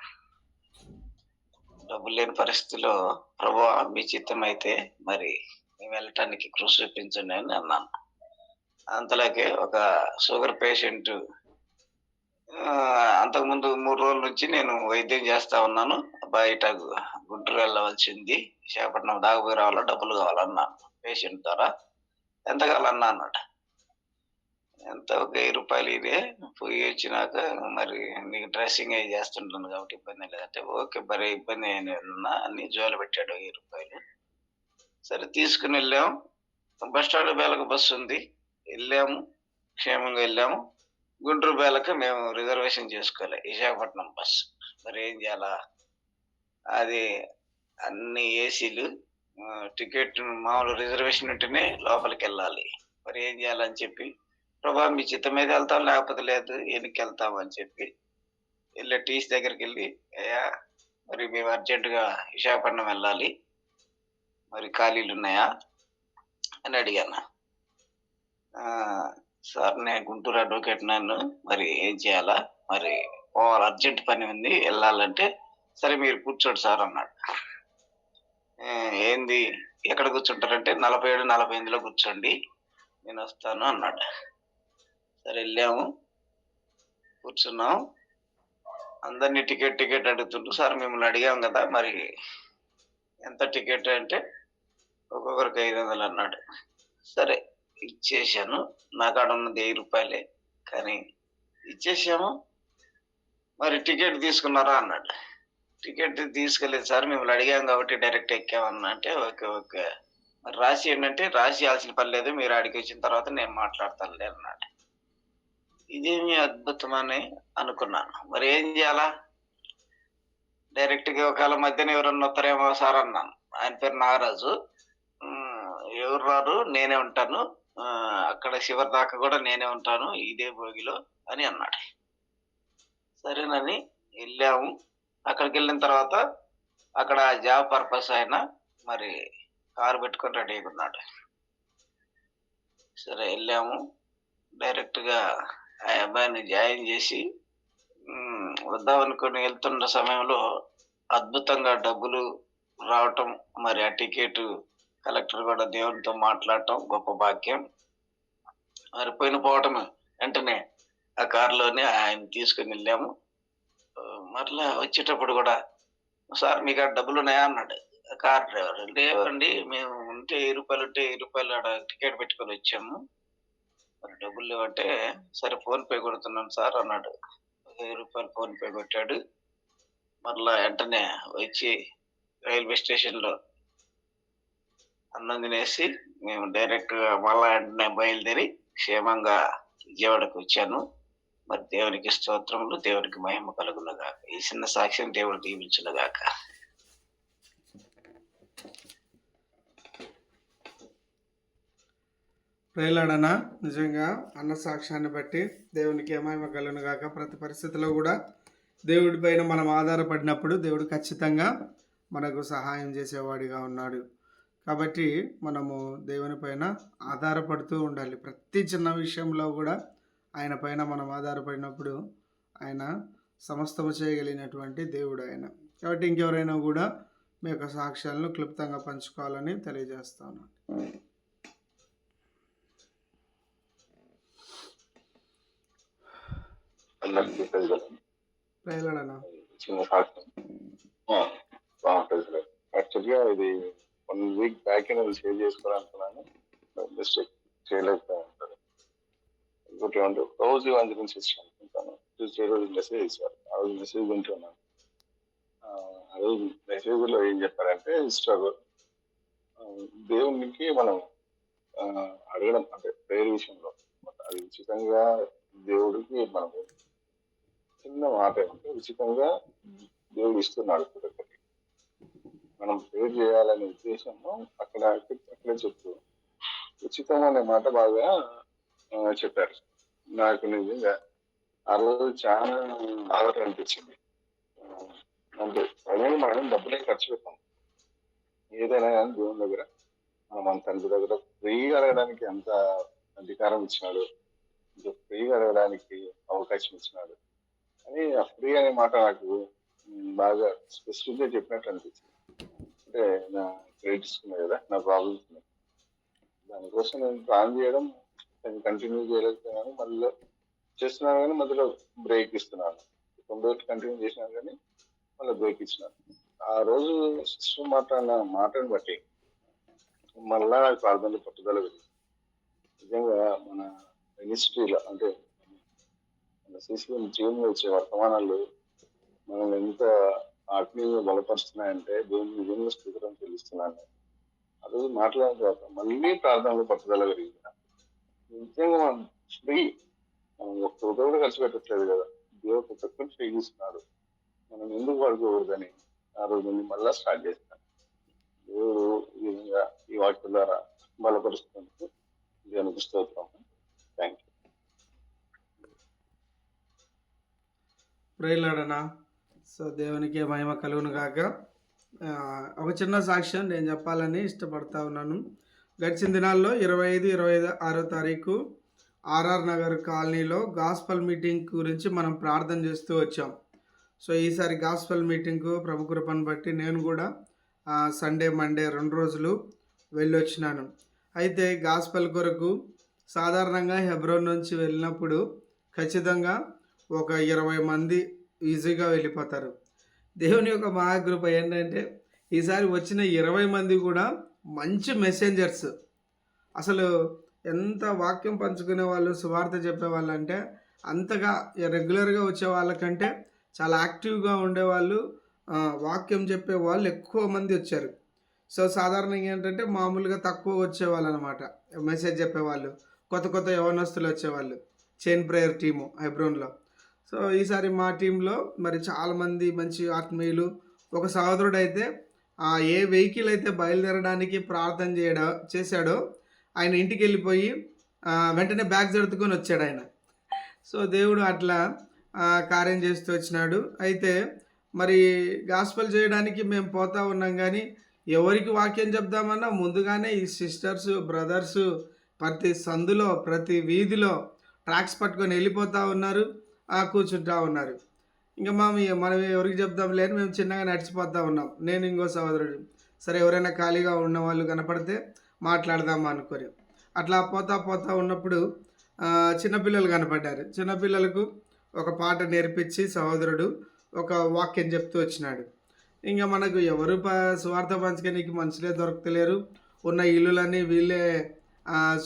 డబ్బులు లేని పరిస్థితిలో ప్రభువా మీ చిత్తం అయితే మరి మేము వెళ్ళటానికి కృషి చూపించండి అని అన్నాను. అంతలోకే ఒక షుగర్ పేషెంట్, అంతకుముందు 3 రోజుల నుంచి నేను వైద్యం చేస్తా ఉన్నాను, బయట గుంటూరు వెళ్ళవలసింది, విశాఖపట్నం దాకా పోయి రావాలా, డబ్బులు కావాలన్నాను. పేషెంట్ ద్వారా ఎంత కావాలన్నా అన్నాడు. ఎంత ఒక 1000 రూపాయలు ఇదే, పోయి వచ్చినాక మరి నీకు డ్రెస్సింగ్ అవి చేస్తుంటాను కాబట్టి ఇబ్బంది లేదంటే, ఓకే మరి ఇబ్బంది ఏమన్నా అని జోలు పెట్టాడు 1000 రూపాయలు. సరే తీసుకుని వెళ్ళాము. బస్ స్టాండ్ బేలకు బస్సు ఉంది, వెళ్ళాము, క్షేమంగా వెళ్ళాము. గుంటూరు బేలకు మేము రిజర్వేషన్ చేసుకోవాలి, విశాఖపట్నం బస్సు. మరి ఏం చేయాలా? అది అన్ని ఏసీలు, టికెట్ మామూలు రిజర్వేషన్ ఉంటేనే లోపలికి వెళ్ళాలి. మరి ఏం చేయాలని చెప్పి, ప్రభా మీ చిత్తం మీద వెళ్తాం లేకపోతే లేదు, ఎన్నికి వెళ్తాం అని చెప్పి వెళ్ళి టీసీ దగ్గరికి వెళ్ళి, అయ్యా మరి మేము అర్జెంటుగా విశాఖపట్నం వెళ్ళాలి, మరి ఖాళీలు ఉన్నాయా అని అడిగాను. ఆ, సార్ నేను గుంటూరు అడ్వకేట్ నన్ను, మరి ఏం చేయాలా, మరి పోవాలి, అర్జెంట్ పని ఉంది వెళ్ళాలంటే, సరే మీరు కూర్చోండి సార్ అన్నాడు. ఏంది, ఎక్కడ కూర్చుంటారంటే 47-48లో కూర్చోండి, నేను వస్తాను అన్నాడు. సరే వెళ్ళాము, కూర్చున్నాం. అందరినీ టికెట్ టికెట్ అడుగుతుంటూ, సార్ మిమ్మల్ని అడిగాం కదా, మరి ఎంత టికెట్ అంటే ఒక్కొక్కరికి 500 అన్నాడు. సరే ఇచ్చేసాను. నా కాడ ఉన్నది 1000 రూపాయలే, కానీ ఇచ్చేసాము. మరి టికెట్ తీసుకున్నారా అన్నాడు. టికెట్ తీసుకెళ్ళలేదు సార్, మిమ్మల్ని అడిగాం కాబట్టి డైరెక్ట్ ఎక్కామన్నా అంటే, ఓకే ఓకే, మరి రాసి ఏంటంటే, రాసి ఇవ్వాల్సిన పని లేదు, మీరు ఆడికి వచ్చిన తర్వాత నేను మాట్లాడతానులే అన్నాడు. ఇదేమి అద్భుతమని అనుకున్నాను. మరి ఏం చేయాలా, డైరెక్ట్గా ఒకవేళ మధ్యన ఎవరన్నా వస్తారేమో సార్ అన్నాను. ఆయన పేరు నాగరాజు. ఎవరు రారు, నేనే ఉంటాను, అక్కడ చివరి దాకా కూడా నేనే ఉంటాను ఇదే భోగిలో అని అన్నాడు. సరేనని వెళ్ళాము. అక్కడికి వెళ్ళిన తర్వాత అక్కడ జాబ్ పర్పస్ ఆయన మరి కారు పెట్టుకొని రెడీ ఉన్నాడు. సరే వెళ్ళాము. డైరెక్ట్గా ఆ అబ్బాయిని జాయిన్ చేసి వద్దామనుకుని వెళ్తున్న సమయంలో అద్భుతంగా డబ్బులు రావటం, మరి ఆ టికెట్ కలెక్టర్ కూడా దేవునితో మాట్లాడటం గొప్ప భాగ్యం. మరి పోవటం వెంటనే ఆ కారులోనే ఆయన తీసుకుని వెళ్ళాము. మరలా వచ్చేటప్పుడు కూడా, సార్ మీకు ఆ డబ్బులు ఉన్నాయా అన్నాడు కార్ డ్రైవర్. లేవండి, మేము ఉంటే 1000 రూపాయలు ఉంటే 1000 రూపాయలు ఆడ టికెట్ పెట్టుకొని వచ్చాము, మరి డబ్బులు లేవంటే, సరే ఫోన్ పే కొడుతున్నాను సార్ అన్నాడు. 1000 రూపాయలు ఫోన్ పే కొట్టాడు. మరలా వెంటనే వచ్చి రైల్వే స్టేషన్లో అన్నం తినేసి మేము డైరెక్ట్గా మళ్ళా వెంటనే బయలుదేరి క్షేమంగా విజయవాడకు వచ్చాను. మరి దేవునికి స్తోత్రములు, దేవునికి మహిమ కలుగునుగాక. ఈ చిన్న సాక్ష్యం దేవుడు దీవించునుగాక. ప్రేలాడనా, నిజంగా అన్న సాక్ష్యాన్ని బట్టి దేవునికి మహిమ కలుగును గాక. ప్రతి పరిస్థితిలో కూడా దేవుడి పైన మనం ఆధారపడినప్పుడు దేవుడు ఖచ్చితంగా మనకు సహాయం చేసేవాడిగా ఉన్నాడు. కాబట్టి మనము దేవుని పైన ఆధారపడుతూ ఉండాలి. ప్రతి చిన్న విషయంలో కూడా ఆయన పైన మనం ఆధారపడినప్పుడు ఆయన సమస్తము చేయగలిగినటువంటి దేవుడు ఆయన. కాబట్టి ఇంకెవరైనా కూడా మీ యొక్క సాక్ష్యాలను క్లుప్తంగా పంచుకోవాలని తెలియజేస్తాను. చిన్న సాక్ష్యం బాగుంటుంది. యాక్చువల్గా ఇది 1 వీక్ బ్యాక్ నేను షేర్ చేసుకోవాలనుకున్నాను, మిస్టేక్ చేయలేకపోయాను. ఇంకోటి రోజు అందరి సిస్టమ్ అనుకుంటాను. ట్యూస్డే రోజు మెసేజ్ ఇచ్చారు. ఆ రోజు మెసేజ్ వింటున్నాను. ఆ రోజు మెసేజ్లో ఏం చెప్పారంటే, సిస్టర్ దేవునికి మనం అడగడం అంటే ప్రేయర్ విషయంలో అది ఉచితంగా దేవుడికి మనం చిన్న మాట అంటే ఉచితంగా దేవుడు ఇస్తున్నాడు. మనం ప్రేయర్ చేయాలనే ఉద్దేశంలో అక్కడే చెప్తూ ఉచితం అనే మాట బాగా చెప్పారు. నాకు నిజంగా ఆ రోజు చాలా బాగా అనిపించింది. అంటే మనం డబ్బులే ఖర్చు పెట్టాం, ఏదైనా కానీ దేవుని దగ్గర మనం మన తండ్రి దగ్గర ఫ్రీగా అడగడానికి ఎంత అధికారం ఇచ్చినాడు, ఇంకా ఫ్రీగా అడగడానికి అవకాశం ఇచ్చినాడు అని ఆ ఫ్రీ అనే మాట నాకు బాగా స్పెసిఫిక్ గా చెప్పినట్టు అనిపించింది. అంటే నా క్రెడిట్స్ ఉన్నాయి కదా, నా ప్రాబ్లమ్స్ ఉన్నాయి, దానికోసం నేను ప్లాన్ చేయడం కంటిన్యూ చేయలేకపోయినాను. మళ్ళీ చేస్తున్నాను కానీ మధ్యలో బ్రేక్ ఇస్తున్నాను. 9 రోజులు కంటిన్యూ చేసినాను కానీ మళ్ళీ బ్రేక్ ఇచ్చినాను. ఆ రోజు సిస్టర్ మాట్లాడిన మాటను బట్టి మళ్ళా నాకు ప్రార్థనలు పట్టుదల పెరిగింది. నిజంగా మన మినిస్ట్రీలో అంటే మన సిసిఎం జీవనంలో వచ్చే వర్తమానాలు మనం ఎంత ఆత్మీయంగా బలపరుస్తున్నాయంటే దేవుని నిజంగా స్థితిలో తెలుస్తున్నాను. ఆ రోజు మాట్లాడిన తర్వాత మళ్ళీ ప్రార్థనలు పట్టుదల పెరిగింది. నిజంగా మనం ఫ్రీ, మనం ఒక్క రూపాయి కూడా ఖర్చు పెట్టట్లేదు కదా, దేవుడు ప్రతి ఒక్కరు ఫ్రీ ఇస్తున్నాడు, మనం ఎందుకు పడుకోకూడదని ఆ రోజు నుండి మళ్ళా స్టార్ట్ చేస్తాను. దేవుడు ఈ విధంగా ఈ వాక్యం ద్వారా బలపరుస్తున్నందుకు దేవునికి స్తోత్రం. Thank you. ప్రేలాడనా, సో దేవునికి మహిమ కలుగును గాక. ఒక చిన్న సాక్ష్యం నేను చెప్పాలని ఇష్టపడతా ఉన్నాను. గడిచిన దినాల్లో 25-26 తారీఖు ఆర్ఆర్ నగర్ కాలనీలో గాస్పల్ మీటింగ్ గురించి మనం ప్రార్థన చేస్తూ వచ్చాం. సో ఈసారి గాస్పల్ మీటింగ్కు ప్రభు కృపను బట్టి నేను కూడా సండే మండే 2 రోజులు వెళ్ళొచ్చినాను. అయితే గాస్పల్ కొరకు సాధారణంగా హెబ్రోన్ నుంచి వెళ్ళినప్పుడు ఖచ్చితంగా ఒక 20 మంది ఈజీగా వెళ్ళిపోతారు. దేవుని యొక్క మహాకృప ఏంటంటే ఈసారి వచ్చిన 20 మంది కూడా మంచి మెసెంజర్స్. అసలు ఎంత వాక్యం పంచుకునే వాళ్ళు, సువార్త చెప్పేవాళ్ళు అంటే అంతగా రెగ్యులర్గా వచ్చే వాళ్ళకంటే చాలా యాక్టివ్గా ఉండేవాళ్ళు, వాక్యం చెప్పే వాళ్ళు ఎక్కువ మంది వచ్చారు. సో సాధారణంగా ఏంటంటే మామూలుగా తక్కువ వచ్చేవాళ్ళు అనమాట మెసేజ్ చెప్పేవాళ్ళు. కొత్త కొత్త యవనస్తులు వచ్చేవాళ్ళు. చైన్ ప్రేయర్ టీము హెబ్రోన్లో. సో ఈసారి మా టీంలో మరి చాలామంది మంచి ఆత్మీయులు. ఒక సహోదరుడు అయితే ఏ వెహికల్ అయితే బయలుదేరడానికి ప్రార్థన చేశాడో ఆయన ఇంటికి వెళ్ళిపోయి వెంటనే బ్యాగ్ జరుపుకొని వచ్చాడు ఆయన. సో దేవుడు అట్లా కార్యం చేస్తూ వచ్చినాడు. అయితే మరి గాస్పల్ చేయడానికి మేము పోతా ఉన్నాం, కానీ ఎవరికి వాక్యం చెప్దామన్నా ముందుగానే ఈ సిస్టర్స్ బ్రదర్స్ ప్రతి సందులో ప్రతి వీధిలో ట్రాక్స్ పట్టుకొని వెళ్ళిపోతూ ఉన్నారు, కూర్చుంటా ఉన్నారు. ఇంకా మనం ఎవరికి చెప్దాంలే అని మేము చిన్నగా నడిచిపోతూ ఉన్నాం, నేను ఇంకో సహోదరుడు. సరే ఎవరైనా ఖాళీగా ఉన్న వాళ్ళు కనపడితే మాట్లాడదామా అనుకొని అట్లా పోతా ఉన్నప్పుడు చిన్నపిల్లలు కనపడ్డారు. చిన్నపిల్లలకు ఒక పాట నేర్పించి సహోదరుడు ఒక వాక్యం చెప్తూ వచ్చినాడు. ఇంకా మనకు ఎవరు సువార్త పంచడానికి మనుషులే దొరకలేరు. ఉన్న ఇల్లులన్నీ వీళ్ళే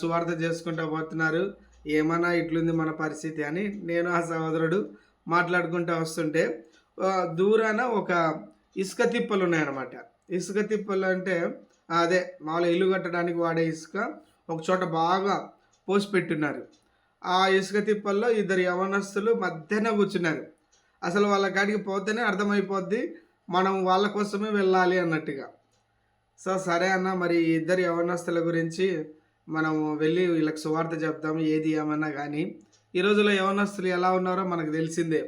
సువార్త చేసుకుంటూ పోతున్నారు. ఏమన్నా ఇట్లుంది మన పరిస్థితి అని నేను ఆ సహోదరుడు మాట్లాడుకుంటూ వస్తుంటే దూరాన ఒక ఇసుక తిప్పలు ఉన్నాయన్నమాట. ఇసుక తిప్పలు అంటే అదే మామూలు ఇల్లు కట్టడానికి వాడే ఇసుక ఒక చోట బాగా పోసి పెట్టున్నారు. ఆ ఇసుక తిప్పల్లో 2 యవనస్తులు మధ్యన కూర్చున్నారు. అసలు వాళ్ళ కాడికి పోతేనే అర్థమైపోద్ది మనం వాళ్ళ కోసమే వెళ్ళాలి అన్నట్టుగా. సో సరే అన్న, మరి 2 యవనస్తుల గురించి మనం వెళ్ళి వీళ్ళకి సువార్త చెప్దాము ఏది ఏమన్నా. కానీ ఈ రోజుల్లో యవనస్తులు ఎలా ఉన్నారో మనకు తెలిసిందే.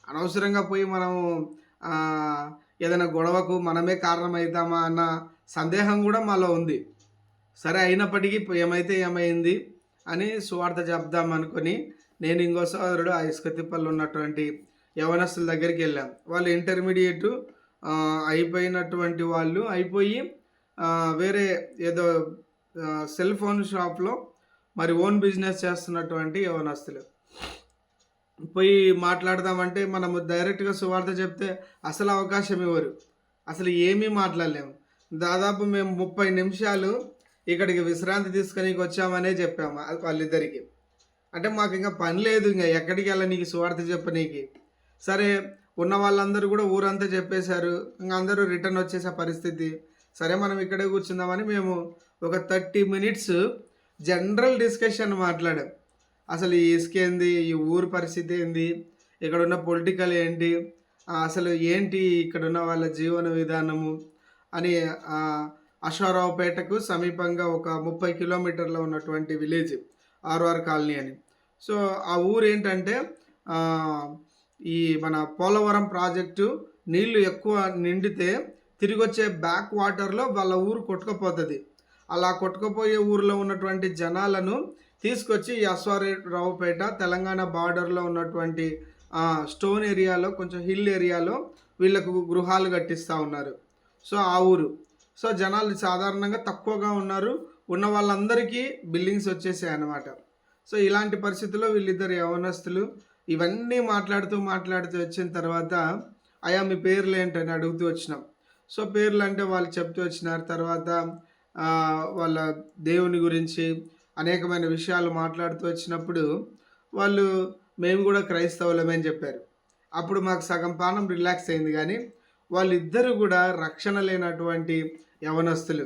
అనవసరంగా పోయి మనము ఏదైనా గొడవకు మనమే కారణమవుతామా అన్న సందేహం కూడా మాలో ఉంది. సరే అయినప్పటికీ ఏమైతే ఏమైంది అని సువార్త చెప్దాం అనుకొని నేను ఇంకో సోదరుడు ఆ ఇసుక తిప్పల్లో ఉన్నటువంటి యవనస్తుల దగ్గరికి వెళ్ళాం. వాళ్ళు ఇంటర్మీడియట్ అయిపోయినటువంటి వాళ్ళు అయిపోయి వేరే ఏదో సెల్ ఫోన్ షాప్లో మరి ఓన్ బిజినెస్ చేస్తున్నటువంటి యవనస్తులు. పోయి మాట్లాడదామంటే మనము డైరెక్ట్గా సువార్త చెప్తే అసలు అవకాశం ఇవ్వరు, అసలు ఏమీ మాట్లాడలేము. దాదాపు మేము 30 నిమిషాలు ఇక్కడికి విశ్రాంతి తీసుకొని వచ్చామనే చెప్పాము వాళ్ళిద్దరికి. అంటే మాకు ఇంకా పని లేదు, ఇంకా ఎక్కడికి వెళ్ళా నీకు సువార్త చెప్పనీకి. సరే ఉన్న వాళ్ళందరూ కూడా ఊరంతా చెప్పేశారు, ఇంకా అందరూ రిటర్న్ వచ్చేసే పరిస్థితి. సరే మనం ఇక్కడే కూర్చుందామని మేము ఒక 30 మినిట్స్ జనరల్ డిస్కషన్ మాట్లాడాం. అసలు ఈ ఇసుక ఏంది, ఈ ఊరు పరిస్థితి ఏంది, ఇక్కడ ఉన్న పొలిటికల్ ఏంటి, అసలు ఏంటి ఇక్కడ ఉన్న వాళ్ళ జీవన విధానము అని. అశ్వారావుపేటకు సమీపంగా ఒక 30 కిలోమీటర్లో ఉన్నటువంటి విలేజ్ ఆర్ఆర్ కాలనీ అని. సో ఆ ఊరు ఏంటంటే ఈ మన పోలవరం ప్రాజెక్టు నీళ్లు ఎక్కువ నిండితే తిరిగి వచ్చే బ్యాక్ వాటర్లో వాళ్ళ ఊరు కొట్టుకుపోతుంది. అలా కొట్టుకుపోయే ఊరిలో ఉన్నటువంటి జనాలను తీసుకొచ్చి ఈ అశ్వారావుపేట తెలంగాణ బార్డర్లో ఉన్నటువంటి స్టోన్ ఏరియాలో కొంచెం హిల్ ఏరియాలో వీళ్ళకు గృహాలు కట్టిస్తూ ఉన్నారు. సో ఆ ఊరు. సో జనాలు సాధారణంగా తక్కువగా ఉన్నారు, ఉన్న వాళ్ళందరికీ బిల్డింగ్స్ వచ్చేసాయి అన్నమాట. సో ఇలాంటి పరిస్థితుల్లో వీళ్ళిద్దరు యవనస్తులు ఇవన్నీ మాట్లాడుతూ వచ్చిన తర్వాత అయా మీ పేర్లు ఏంటని అడుగుతూ వచ్చినాం. సో పేర్లు అంటే వాళ్ళు చెప్తూ వచ్చినారు. తర్వాత వాళ్ళ దేవుని గురించి అనేకమైన విషయాలు మాట్లాడుతూ వచ్చినప్పుడు వాళ్ళు మేము కూడా క్రైస్తవులమే అని చెప్పారు. అప్పుడు మాకు సగం పానం రిలాక్స్ అయింది. కానీ వాళ్ళిద్దరూ కూడా రక్షణ లేనటువంటి యవనస్తులు.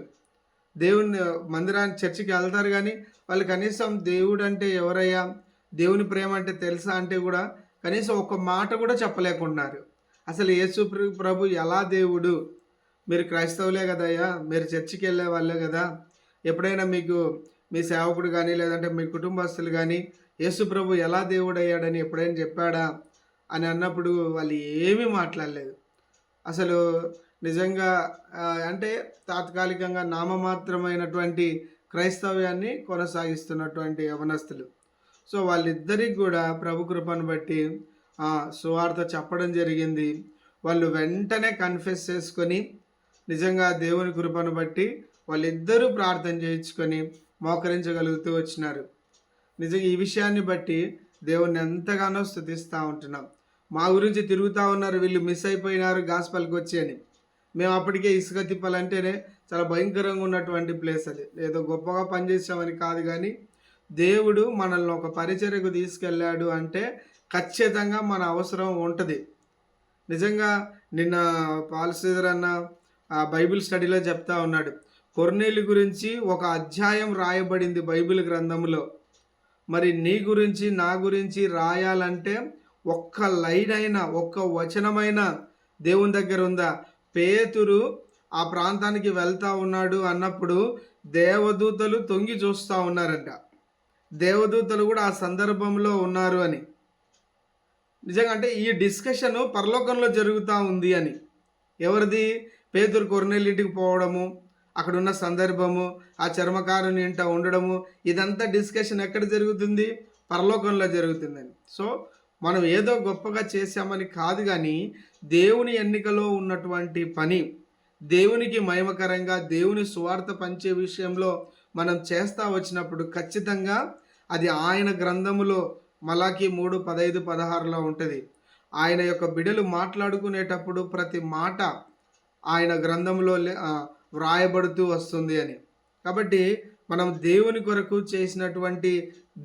దేవుని మందిరానికి చర్చికి వెళ్తారు, కానీ వాళ్ళు కనీసం దేవుడు అంటే ఎవరయ్యా, దేవుని ప్రేమ అంటే తెలుసా అంటే కూడా కనీసం ఒక మాట కూడా చెప్పలేకున్నారు. అసలు యేసు ప్రభు ఎలా దేవుడు, మీరు క్రైస్తవులే కదయ్యా, మీరు చర్చికి వెళ్ళే వాళ్ళే కదా, ఎప్పుడైనా మీకు మీ సేవకుడు కానీ లేదంటే మీ కుటుంబస్తులు కానీ యేసు ప్రభు ఎలా దేవుడు అయ్యాడని ఎప్పుడైనా చెప్పాడా అని అన్నప్పుడు వాళ్ళు ఏమీ మాట్లాడలేదు. అసలు నిజంగా అంటే తాత్కాలికంగా నామమాత్రమైనటువంటి క్రైస్తవ్యాన్ని కొనసాగిస్తున్నటువంటి యవనస్తులు. సో వాళ్ళిద్దరికి కూడా ప్రభు కృపను బట్టి సువార్త చెప్పడం జరిగింది. వాళ్ళు వెంటనే కన్ఫెస్ చేసుకొని నిజంగా దేవుని కృపను బట్టి వాళ్ళిద్దరూ ప్రార్థన చేయించుకొని మోకరించగలుగుతూ వచ్చినారు. నిజంగా ఈ విషయాన్ని బట్టి దేవుణ్ణి ఎంతగానో స్తుతిస్తూ ఉంటున్నాం. మా గురించి తిరుగుతూ ఉన్నారు, వీళ్ళు మిస్ అయిపోయినారు గాస్పల్కి వచ్చి అని. మేము అప్పటికే ఇసుక తిప్పాలంటేనే చాలా భయంకరంగా ఉన్నటువంటి ప్లేస్ అది. ఏదో గొప్పగా పనిచేసామని కాదు, కానీ దేవుడు మనల్ని ఒక పరిచర్యకు తీసుకెళ్ళాడు అంటే ఖచ్చితంగా మన అవసరం ఉంటుంది. నిజంగా నిన్న పాల్ శ్రీధర్ అన్న బైబిల్ స్టడీలో చెప్తా ఉన్నాడు, కొర్నేలి గురించి ఒక అధ్యాయం రాయబడింది బైబిల్ గ్రంథంలో. మరి నీ గురించి నా గురించి రాయాలంటే ఒక్క లైన్ అయినా ఒక్క వచనమైన దేవుని దగ్గర ఉందా? పేతురు ఆ ప్రాంతానికి వెళ్తా ఉన్నాడు అన్నప్పుడు దేవదూతలు తొంగి చూస్తూ ఉన్నారంట. దేవదూతలు కూడా ఆ సందర్భంలో ఉన్నారు అని. నిజంగా అంటే ఈ డిస్కషను పరలోకంలో జరుగుతూ ఉంది అని. ఎవరిది? పేతురు కొర్నేలి ఇంటికి పోవడము, అక్కడ ఉన్న సందర్భము, ఆ చర్మకారుని ఇంట ఉండడము, ఇదంతా డిస్కషన్ ఎక్కడ జరుగుతుంది? పరలోకంలో జరుగుతుందని. సో మనం ఏదో గొప్పగా చేశామని కాదు, కానీ దేవుని ఎన్నికలో ఉన్నటువంటి పని, దేవునికి మహిమకరంగా దేవుని సువార్త పంచే విషయంలో మనం చేస్తూ వచ్చినప్పుడు ఖచ్చితంగా అది ఆయన గ్రంథములో మలాకి 3:15-16లో ఉంటుంది. ఆయన యొక్క బిడ్డలు మాట్లాడుకునేటప్పుడు ప్రతి మాట ఆయన గ్రంథంలో వ్రాయబడుతూ వస్తుంది అని. కాబట్టి మనం దేవుని కొరకు చేసినటువంటి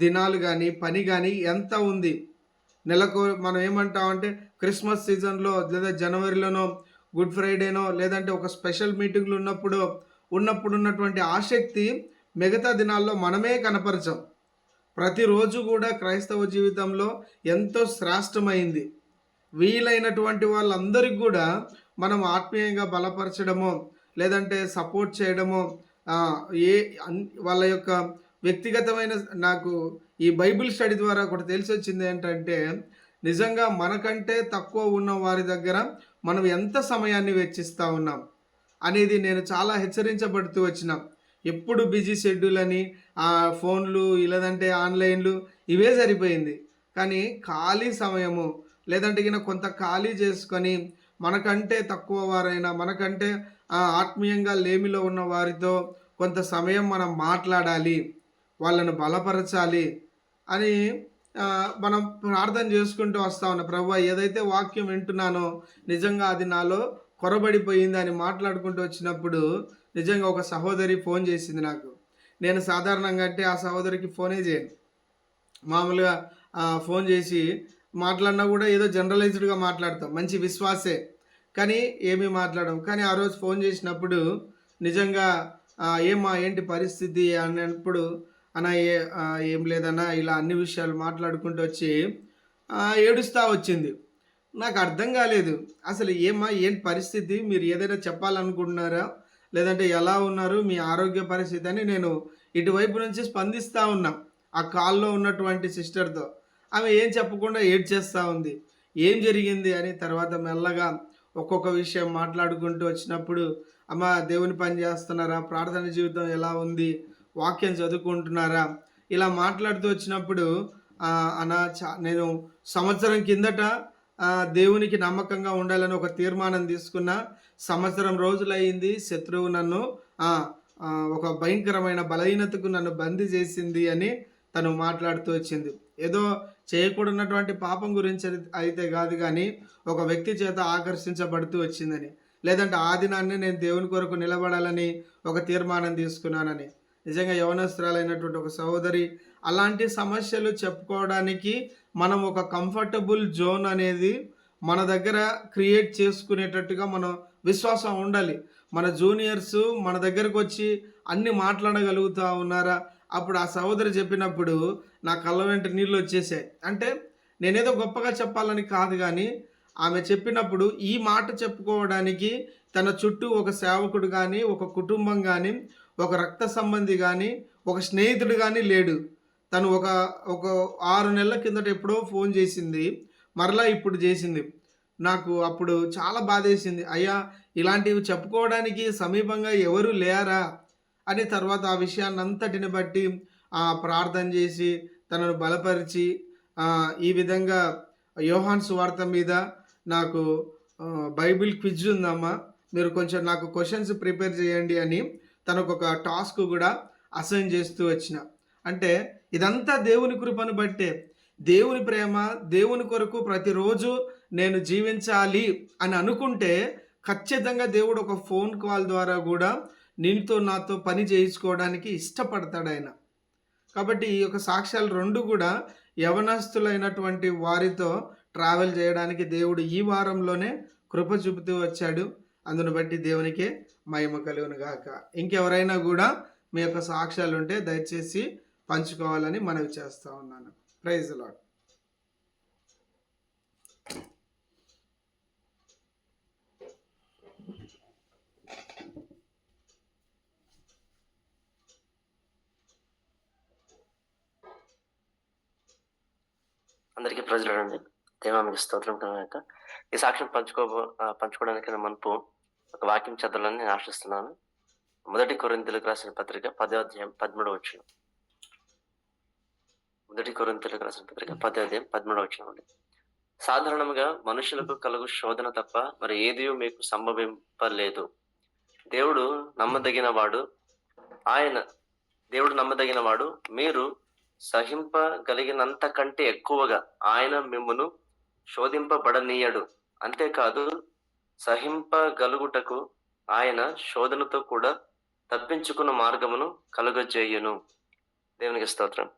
దినాలు కానీ పని కానీ ఎంత ఉంది. నెలకు మనం ఏమంటామంటే క్రిస్మస్ సీజన్లో లేదా జనవరిలోనో గుడ్ ఫ్రైడేనో లేదంటే ఒక స్పెషల్ మీటింగ్లు ఉన్నప్పుడు ఉన్నటువంటి ఆసక్తి మిగతా దినాల్లో మనమే కనపరచాం. ప్రతిరోజు కూడా క్రైస్తవ జీవితంలో ఎంతో శ్రేష్టమైంది. వీలైనటువంటి వాళ్ళందరికీ కూడా మనం ఆత్మీయంగా బలపరచడమో లేదంటే సపోర్ట్ చేయడమో వాళ్ళ యొక్క వ్యక్తిగతమైన, నాకు ఈ బైబిల్ స్టడీ ద్వారా ఒకటి తెలిసి వచ్చింది ఏంటంటే, నిజంగా మనకంటే తక్కువ ఉన్న వారి దగ్గర మనం ఎంత సమయాన్ని వెచ్చిస్తూ ఉన్నాం అనేది నేను చాలా హెచ్చరించబడుతూ వచ్చిన. ఎప్పుడు బిజీ షెడ్యూల్ అని ఫోన్లు లేదంటే ఆన్లైన్లు ఇవే సరిపోయింది. కానీ ఖాళీ సమయము లేదంటే కొంత ఖాళీ చేసుకొని మనకంటే తక్కువ వారైనా మనకంటే ఆత్మీయంగా లేమిలో ఉన్న వారితో కొంత సమయం మనం మాట్లాడాలి, వాళ్ళను బలపరచాలి అని మనం ప్రార్థన చేసుకుంటూ వస్తూ ఉన్నాం. ప్రభువా, ఏదైతే వాక్యం వింటున్నానో నిజంగా అది నాలో కొరబడిపోయింది అని మాట్లాడుకుంటూ వచ్చినప్పుడు నిజంగా ఒక సహోదరి ఫోన్ చేసింది నాకు. నేను సాధారణంగా అంటే ఆ సహోదరికి ఫోనే చేయను. మామూలుగా ఫోన్ చేసి మాట్లాడినా కూడా ఏదో జనరలైజ్డ్గా మాట్లాడతాం, మంచి విశ్వాసే, కానీ ఏమీ మాట్లాడడం. కానీ ఆ రోజు ఫోన్ చేసినప్పుడు నిజంగా ఏమా ఏంటి పరిస్థితి అన్నప్పుడు అన్న ఏం లేదన్నా ఇలా అన్ని విషయాలు మాట్లాడుకుంటూ వచ్చి ఏడుస్తూ వచ్చింది. నాకు అర్థం కాలేదు అసలు ఏంటి పరిస్థితి, మీరు ఏదైనా చెప్పాలనుకుంటున్నారా లేదంటే ఎలా ఉన్నారు మీ ఆరోగ్య పరిస్థితి అని నేను ఇటువైపు నుంచి స్పందిస్తూ ఉన్నా ఆ కాల్లో ఉన్నటువంటి సిస్టర్తో. ఆమె ఏం చెప్పకుండా ఏడ్చేస్తూ ఉంది. ఏం జరిగింది అని తర్వాత మెల్లగా ఒక్కొక్క విషయం మాట్లాడుకుంటూ వచ్చినప్పుడు, అమ్మ దేవుని పని చేస్తున్నారా, ప్రార్థన జీవితం ఎలా ఉంది, వాక్యం చదువుకుంటున్నారా, ఇలా మాట్లాడుతూ వచ్చినప్పుడు నేను సంవత్సరం కిందట దేవునికి నమ్మకంగా ఉండాలని ఒక తీర్మానం తీసుకున్న. సంవత్సరం రోజులయ్యింది, శత్రువు నన్ను ఒక భయంకరమైన బలహీనతకు నన్ను బందీ చేసింది అని తను మాట్లాడుతూ వచ్చింది. ఏదో చేయకూడనటువంటి పాపం గురించి అయితే కాదు, కానీ ఒక వ్యక్తి చేత ఆకర్షించబడుతూ వచ్చిందని, లేదంటే ఆ దినాన్ని నేను దేవుని కొరకు నిలబడాలని ఒక తీర్మానం తీసుకున్నానని. నిజంగా యవనస్తురాలైనటువంటి ఒక సహోదరి, అలాంటి సమస్యలు చెప్పుకోవడానికి మనం ఒక కంఫర్టబుల్ జోన్ అనేది మన దగ్గర క్రియేట్ చేసుకునేటట్టుగా మనం విశ్వాసం ఉండాలి. మన జూనియర్స్ మన దగ్గరకు వచ్చి అన్ని మాట్లాడగలుగుతూ ఉన్నారా? అప్పుడు ఆ సహోదరి చెప్పినప్పుడు నా కళ్ళ వెంట నీళ్ళు వచ్చేసాయి. అంటే నేనేదో గొప్పగా చెప్పాలని కాదు, కానీ ఆమె చెప్పినప్పుడు ఈ మాట చెప్పుకోవడానికి తన చుట్టూ ఒక సేవకుడు కానీ, ఒక కుటుంబం కానీ, ఒక రక్త సంబంధి కానీ, ఒక స్నేహితుడు కానీ లేడు. తను ఒక 6 నెలల కిందట ఎప్పుడో ఫోన్ చేసింది, మరలా ఇప్పుడు చేసింది. నాకు అప్పుడు చాలా బాధేసింది. అయ్యా, ఇలాంటివి చెప్పుకోవడానికి సమీపంగా ఎవరు లేరా అని తర్వాత ఆ విషయాన్ని అంతటిని బట్టి ప్రార్థన చేసి తనను బలపరిచి ఈ విధంగా యోహాను సువార్త మీద నాకు బైబిల్ క్విజ్ ఉందమ్మా, మీరు కొంచెం నాకు క్వశ్చన్స్ ప్రిపేర్ చేయండి అని తనకు ఒక టాస్క్ కూడా అసైన్ చేస్తూ వచ్చిన. అంటే ఇదంతా దేవుని కృపను బట్టే. దేవుని ప్రేమ, దేవుని కొరకు ప్రతిరోజు నేను జీవించాలి అని అనుకుంటే ఖచ్చితంగా దేవుడు ఒక ఫోన్ కాల్ ద్వారా కూడా నీతో నాతో పని చేయించుకోవడానికి ఇష్టపడతాడు ఆయన. కాబట్టి ఈ యొక్క సాక్ష్యాలు రెండు కూడా యవనస్తులైనటువంటి వారితో ట్రావెల్ చేయడానికి దేవుడు ఈ వారంలోనే కృప చూపుతూ వచ్చాడు. అందును బట్టి దేవునికే మహిమ కలుగును గాక. ఇంకెవరైనా కూడా మీ యొక్క సాక్ష్యాలు ఉంటే దయచేసి పంచుకోవాలని మనవి చేస్తూ ఉన్నాను. Praise the lord. అందరికీ ప్రజలండి, దేవానికి స్తోత్రం కనుక ఈ సాక్ష్యం పంచుకోవడానికి మనపు ఒక వాక్యం చదవాలని నేను ఆశిస్తున్నాను. 1 కొరింథీయులకు రాసిన పత్రిక 10వ అధ్యాయం 13వ వచనం. 1 కొరింథీయులకు రాసిన పత్రిక 10వ అధ్యాయం 13వ వచనం అండి. సాధారణంగా మనుషులకు కలుగు శోధన తప్ప మరి ఏది మీకు సంభవింపలేదు. దేవుడు నమ్మదగిన వాడు, మీరు సహింపగలిగినంత కంటే ఎక్కువగా ఆయన మిమ్మును శోధింపబడనీయడు. అంతేకాదు, సహింపగలుగుటకు ఆయన శోధనతో కూడా తప్పించుకున్న మార్గమును కలుగజేయును. దేవునికి స్తోత్రం.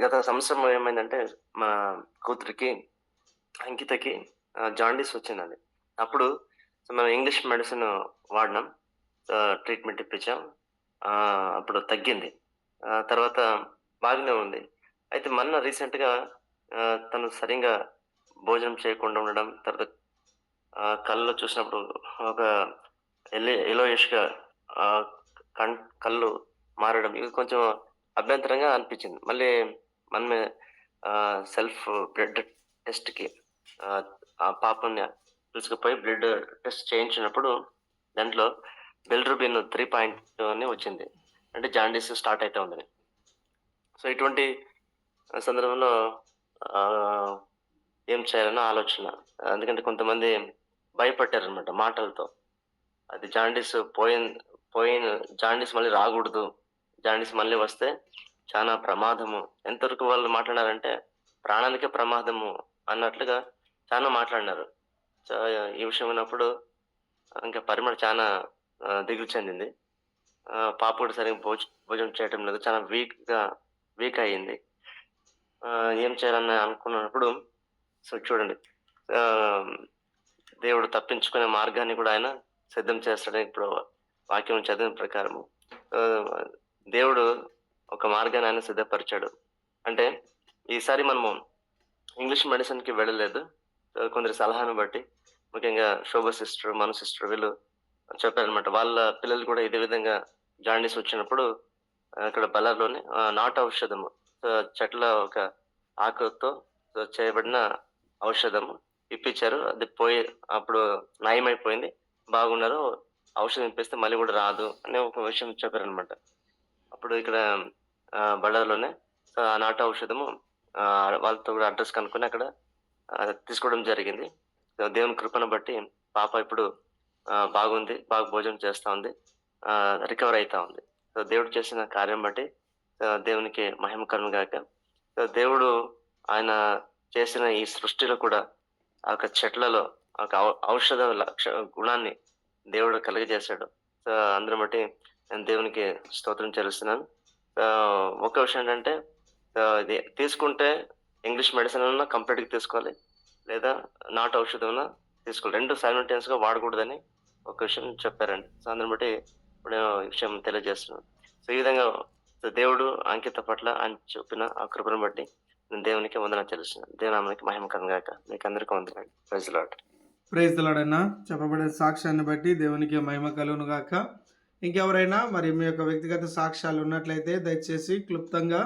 గత సంవత్సరం ఏమైందంటే మా కూతురికి అంకితకి జాండీస్ వచ్చిందండి. అప్పుడు మనం ఇంగ్లీష్ మెడిసిన్ వాడినాం, ట్రీట్మెంట్ ఇప్పించాం. అప్పుడు తగ్గింది, తర్వాత బాగానే ఉంది. అయితే మొన్న రీసెంట్గా తను సరిగా భోజనం చేయకుండా ఉండడం, తర్వాత కళ్ళు చూసినప్పుడు ఒక ఎలోయిష్గా కళ్ళు మారడం, ఇది కొంచెం అభ్యంతరంగా అనిపించింది. మళ్ళీ మనమే సెల్ఫ్ బ్లడ్ టెస్ట్కి ఆ పాపని తీసుకుపోయి బ్లడ్ టెస్ట్ చేయించినప్పుడు దాంట్లో బిలిరుబిన్ 3.2 అని వచ్చింది. అంటే జాండీస్ స్టార్ట్ అయితే ఉందని. సో ఇటువంటి సందర్భంలో ఏం చేయాలన్న ఆలోచన. ఎందుకంటే కొంతమంది భయపడ్డారు అనమాట మాటలతో. అది జాండీస్ పోయిన జాండీస్ మళ్ళీ రాకూడదు, జాండీస్ మళ్ళీ వస్తే చాలా ప్రమాదము. ఎంతవరకు వాళ్ళు మాట్లాడారంటే ప్రాణానికే ప్రమాదము అన్నట్లుగా చాలా మాట్లాడినారు. సో ఈ విషయం ఉన్నప్పుడు ఇంకా పరిమళ చాలా దిగులు చెందింది. పాప కూడా సరిగ్గా భోజనం చేయటం లేదు, చాలా వీక్ అయ్యింది. ఏం చేయాలని అనుకున్నప్పుడు సో చూడండి, దేవుడు తప్పించుకునే మార్గాన్ని కూడా ఆయన సిద్ధం చేస్తాడని ఇప్పుడు వాక్యం చదివిన ప్రకారము దేవుడు ఒక మార్గాన్ని ఆయన సిద్ధపరిచాడు. అంటే ఈసారి మనము ఇంగ్లీష్ మెడిసిన్కి వెళ్ళలేదు. కొందరి సలహాను బట్టి, ముఖ్యంగా శోభ సిస్టర్, మను సిస్టర్ వీళ్ళు చెప్పారనమాట. వాళ్ళ పిల్లలు కూడా ఇదే విధంగా జాండీస్ వచ్చినప్పుడు అక్కడ బల్లార్లోని నాటు ఔషధము, చెట్ల ఒక ఆకుతో చేయబడిన ఔషధము ఇప్పించారు. అది అప్పుడు నయమైపోయింది, బాగున్నారు. ఔషధం ఇప్పిస్తే మళ్ళీ కూడా రాదు అనే ఒక విషయం చెప్పారనమాట. అప్పుడు ఇక్కడ బళ్ళార్లోనే ఆ నాటు ఔషధము వాళ్ళతో కూడా అడ్రస్ కనుక్కొని అక్కడ తీసుకోవడం జరిగింది. దేవుని కృపను బట్టి పాప ఇప్పుడు బాగుంది, బాగా భోజనం చేస్తూ ఉంది, రికవర్ అవుతా ఉంది. సో దేవుడు చేసిన కార్యం బట్టి దేవునికి మహిమ కలుగును గాక. సో దేవుడు ఆయన చేసిన ఈ సృష్టిలో కూడా ఆ యొక్క చెట్లలో ఒక ఔషధ గుణాన్ని దేవుడు కలిగజేశాడు. సో అందరం బట్టి నేను దేవునికి స్తోత్రం చెల్లిస్తున్నాను. ఒక విషయం ఏంటంటే, ఇది తీసుకుంటే ఇంగ్లీష్ మెడిసిన్ అన్నా కంప్లీట్గా తీసుకోవాలి, లేదా నాటు ఔషధం అన్నా తీసుకోవాలి. రెండు సైమల్టేనియస్గా వాడకూడదని ఒక విషయం చెప్పారండి. సో అందరం బట్టి ఇప్పుడు ఈ విషయం తెలియజేస్తున్నాను. సో ఈ విధంగా దేవుడు అంకిత పట్ల ఆయన చూపిన ఆ కృపను బట్టి నేను దేవునికి వందనాలు చెల్లిస్తున్నాను. దేవునామానికి మహిమ కలుగును గాక. మీకు అందరికీ వందనాలు. Praise the lord. Praise the lord అన్న. చెప్పబడిన సాక్ష్యాన్ని బట్టి దేవునికి మహిమ కలుగును గాక. ఇంకెవరైనా మరి మీ యొక్క వ్యక్తిగత సాక్ష్యాలు ఉన్నట్లయితే దయచేసి క్లుప్తంగా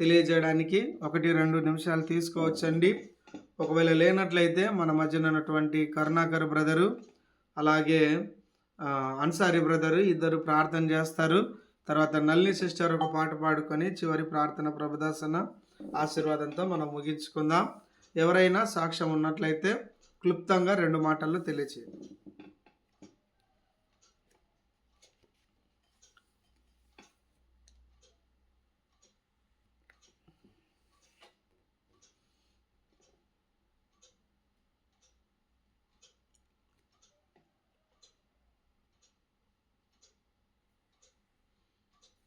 తెలియజేయడానికి 1-2 నిమిషాలు తీసుకోవచ్చండి. ఒకవేళ లేనట్లయితే మన మధ్యన ఉన్నటువంటి కరుణాకర్ బ్రదరు, అలాగే అన్సారీ బ్రదరు ఇద్దరు ప్రార్థన చేస్తారు. తర్వాత నల్లి సిస్టర్ ఒక పాట పాడుకొని చివరి ప్రార్థన ప్రభుదాసన ఆశీర్వాదంతో మనం ముగించుకుందాం. ఎవరైనా సాక్ష్యం ఉన్నట్లయితే క్లుప్తంగా 2 మాటల్లో తెలియచేయండి.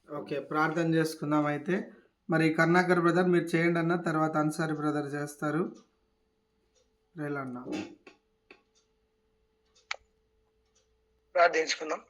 ఓకే, ప్రార్థన చేసుకుందాం. అయితే మరి కర్ణాకర్ బ్రదర్ మీరు చేయండి అన్న, తర్వాత అన్సారీ బ్రదర్ చేస్తారు. రేలన్న ప్రార్థించుకుందాం.